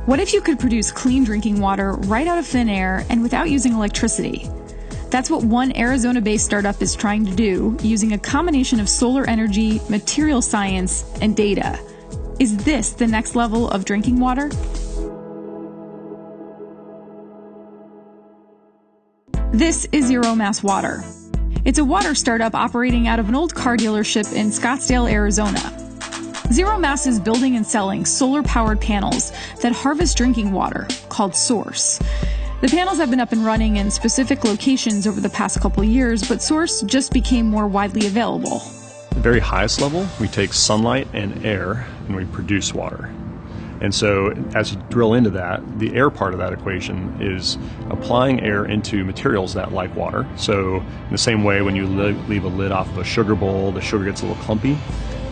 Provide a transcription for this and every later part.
What if you could produce clean drinking water right out of thin air and without using electricity? That's what one Arizona-based startup is trying to do, using a combination of solar energy, material science, and data. Is this the next level of drinking water? This is Zero Mass Water. It's a water startup operating out of an old car dealership in Scottsdale, Arizona. Zero Mass is building and selling solar-powered panels that harvest drinking water, called Source. The panels have been up and running in specific locations over the past couple years, but Source just became more widely available. At the very highest level, we take sunlight and air and we produce water. And so as you drill into that, the air part of that equation is applying air into materials that like water. So in the same way when you leave a lid off of a sugar bowl, the sugar gets a little clumpy.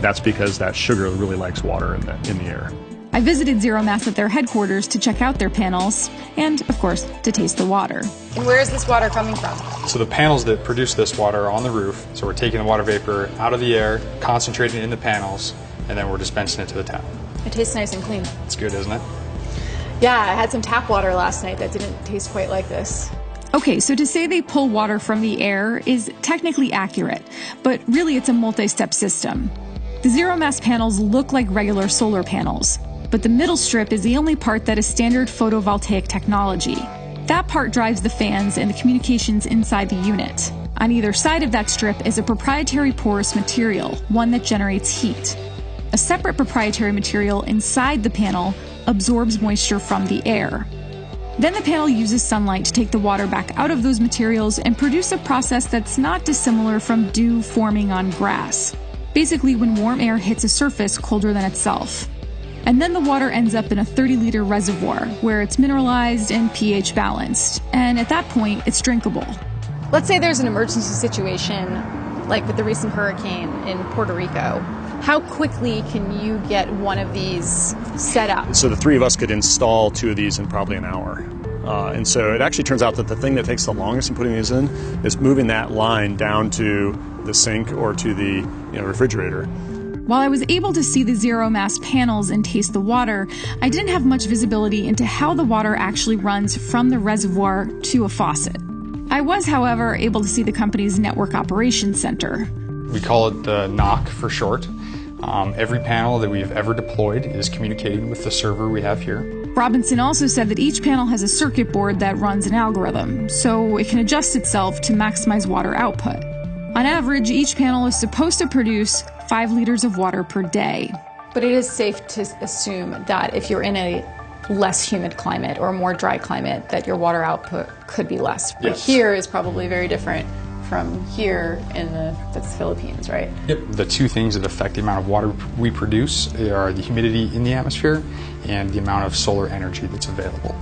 That's because that sugar really likes water in the air. I visited Zero Mass at their headquarters to check out their panels and, of course, to taste the water. And where is this water coming from? So the panels that produce this water are on the roof. So we're taking the water vapor out of the air, concentrating it in the panels, and then we're dispensing it to the tap. It tastes nice and clean. It's good, isn't it? Yeah, I had some tap water last night that didn't taste quite like this. Okay, so to say they pull water from the air is technically accurate, but really it's a multi-step system. The Zero Mass panels look like regular solar panels, but the middle strip is the only part that is standard photovoltaic technology. That part drives the fans and the communications inside the unit. On either side of that strip is a proprietary porous material, one that generates heat. A separate proprietary material inside the panel absorbs moisture from the air. Then the panel uses sunlight to take the water back out of those materials and produce a process that's not dissimilar from dew forming on grass. Basically, when warm air hits a surface colder than itself. And then the water ends up in a 30-liter reservoir where it's mineralized and pH balanced. And at that point, it's drinkable. Let's say there's an emergency situation, like with the recent hurricane in Puerto Rico. How quickly can you get one of these set up? So the three of us could install two of these in probably an hour. And so it actually turns out that the thing that takes the longest in putting these in is moving that line down to the sink or to the refrigerator. While I was able to see the Zero Mass panels and taste the water, I didn't have much visibility into how the water actually runs from the reservoir to a faucet. I was, however, able to see the company's network operations center. We call it the NOC for short. Every panel that we've ever deployed is communicating with the server we have here. Robinson also said that each panel has a circuit board that runs an algorithm, so it can adjust itself to maximize water output. On average, each panel is supposed to produce 5 liters of water per day. But it is safe to assume that if you're in a less humid climate or a more dry climate, that your water output could be less. But yes. Here is probably very different from here in the Philippines, right? Yep. The two things that affect the amount of water we produce are the humidity in the atmosphere and the amount of solar energy that's available.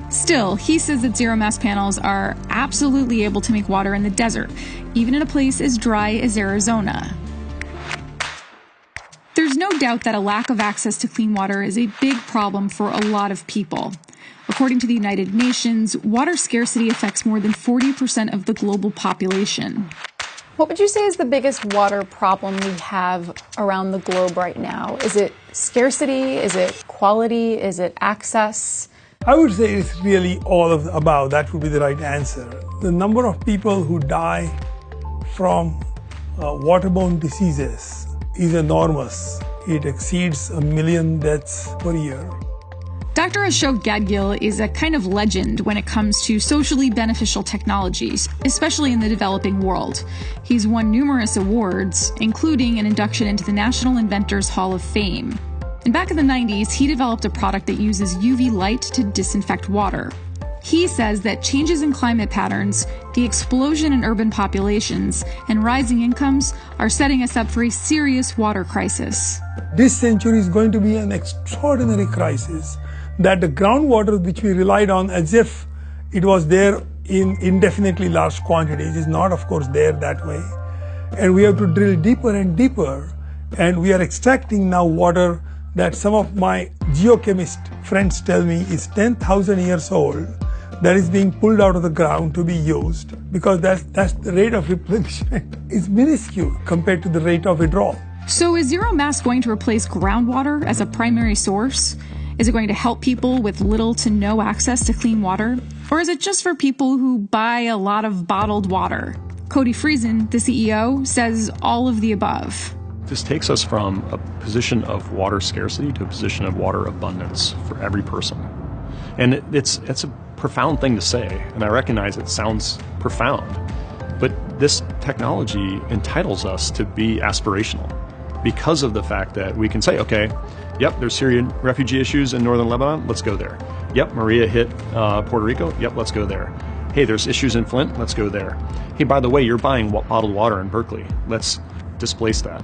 Still, he says that Zero Mass panels are absolutely able to make water in the desert, even in a place as dry as Arizona. There's no doubt that a lack of access to clean water is a big problem for a lot of people. According to the United Nations, water scarcity affects more than 40% of the global population. What would you say is the biggest water problem we have around the globe right now? Is it scarcity? Is it quality? Is it access? I would say it's really all of the above. That would be the right answer. The number of people who die from waterborne diseases is enormous. It exceeds 1 million deaths per year. Dr. Ashok Gadgil is a kind of legend when it comes to socially beneficial technologies, especially in the developing world. He's won numerous awards, including an induction into the National Inventors Hall of Fame. And back in the 90s, he developed a product that uses UV light to disinfect water. He says that changes in climate patterns, the explosion in urban populations, and rising incomes are setting us up for a serious water crisis. This century is going to be an extraordinary crisis, that the groundwater which we relied on as if it was there in indefinitely large quantities is not, of course, there that way. And we have to drill deeper and deeper, and we are extracting now water that some of my geochemist friends tell me is 10,000 years old, that is being pulled out of the ground to be used, because that's the rate of replenishment is minuscule compared to the rate of withdrawal. So is Zero Mass going to replace groundwater as a primary source? Is it going to help people with little to no access to clean water? Or is it just for people who buy a lot of bottled water? Cody Friesen, the CEO, says all of the above. This takes us from a position of water scarcity to a position of water abundance for every person. And it's a profound thing to say, and I recognize it sounds profound, but this technology entitles us to be aspirational because of the fact that we can say, okay, yep, there's Syrian refugee issues in northern Lebanon, let's go there. Yep, Maria hit Puerto Rico, yep, let's go there. Hey, there's issues in Flint, let's go there. Hey, by the way, you're buying bottled water in Berkeley, let's displace that.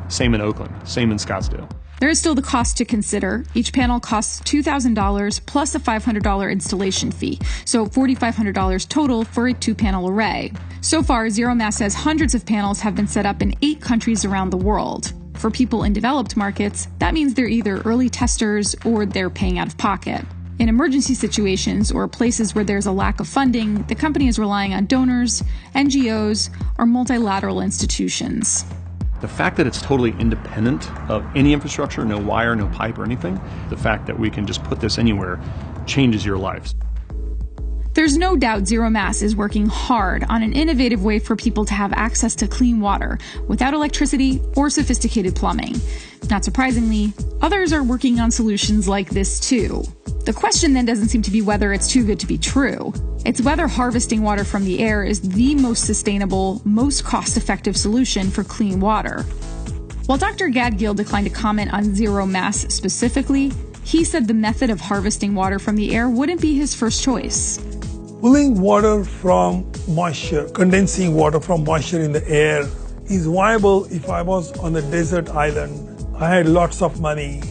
Same in Oakland, same in Scottsdale. There is still the cost to consider. Each panel costs $2,000 plus a $500 installation fee, so $4,500 total for a 2-panel array. So far, ZeroMass says hundreds of panels have been set up in 8 countries around the world. For people in developed markets, that means they're either early testers or they're paying out of pocket. In emergency situations or places where there's a lack of funding, the company is relying on donors, NGOs, or multilateral institutions. The fact that it's totally independent of any infrastructure, no wire, no pipe or anything, the fact that we can just put this anywhere changes your lives. There's no doubt ZeroMass is working hard on an innovative way for people to have access to clean water without electricity or sophisticated plumbing. Not surprisingly, others are working on solutions like this too. The question then doesn't seem to be whether it's too good to be true. It's whether harvesting water from the air is the most sustainable, most cost-effective solution for clean water. While Dr. Gadgil declined to comment on ZeroMass specifically, he said the method of harvesting water from the air wouldn't be his first choice. Pulling water from moisture, condensing water from moisture in the air is viable if I was on a desert island. I had lots of money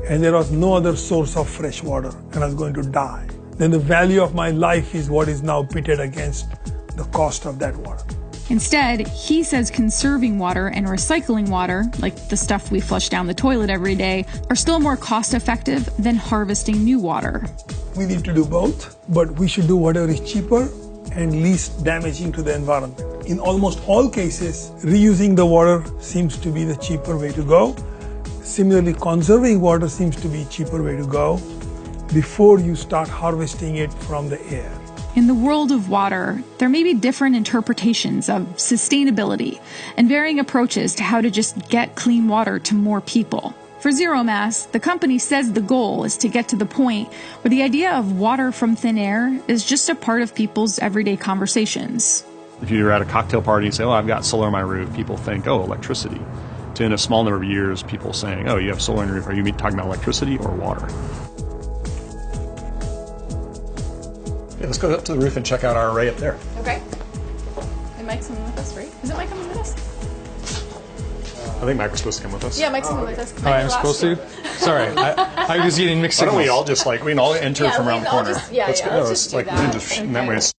and there was no other source of fresh water and I was going to die. Then the value of my life is what is now pitted against the cost of that water. Instead, he says conserving water and recycling water, like the stuff we flush down the toilet every day, are still more cost-effective than harvesting new water. We need to do both, but we should do whatever is cheaper and least damaging to the environment. In almost all cases, reusing the water seems to be the cheaper way to go. Similarly, conserving water seems to be a cheaper way to go before you start harvesting it from the air. In the world of water, there may be different interpretations of sustainability and varying approaches to how to just get clean water to more people. For ZeroMass, the company says the goal is to get to the point where the idea of water from thin air is just a part of people's everyday conversations. If you're at a cocktail party and say, oh, I've got solar on my roof, people think, oh, electricity. To in a small number of years, people saying, oh, you have solar on your roof, are you talking about electricity or water? Yeah, let's go up to the roof and check out our array up there. Okay. And Mike's coming with us, right? Is it Mike coming with us? I think Mike was supposed to come with us. Yeah, Mike's coming with us. Oh, I'm supposed to? Sorry, I was getting mixed Why signals. don't we all just we can all enter from around the corner. Let's just do that. And that way it's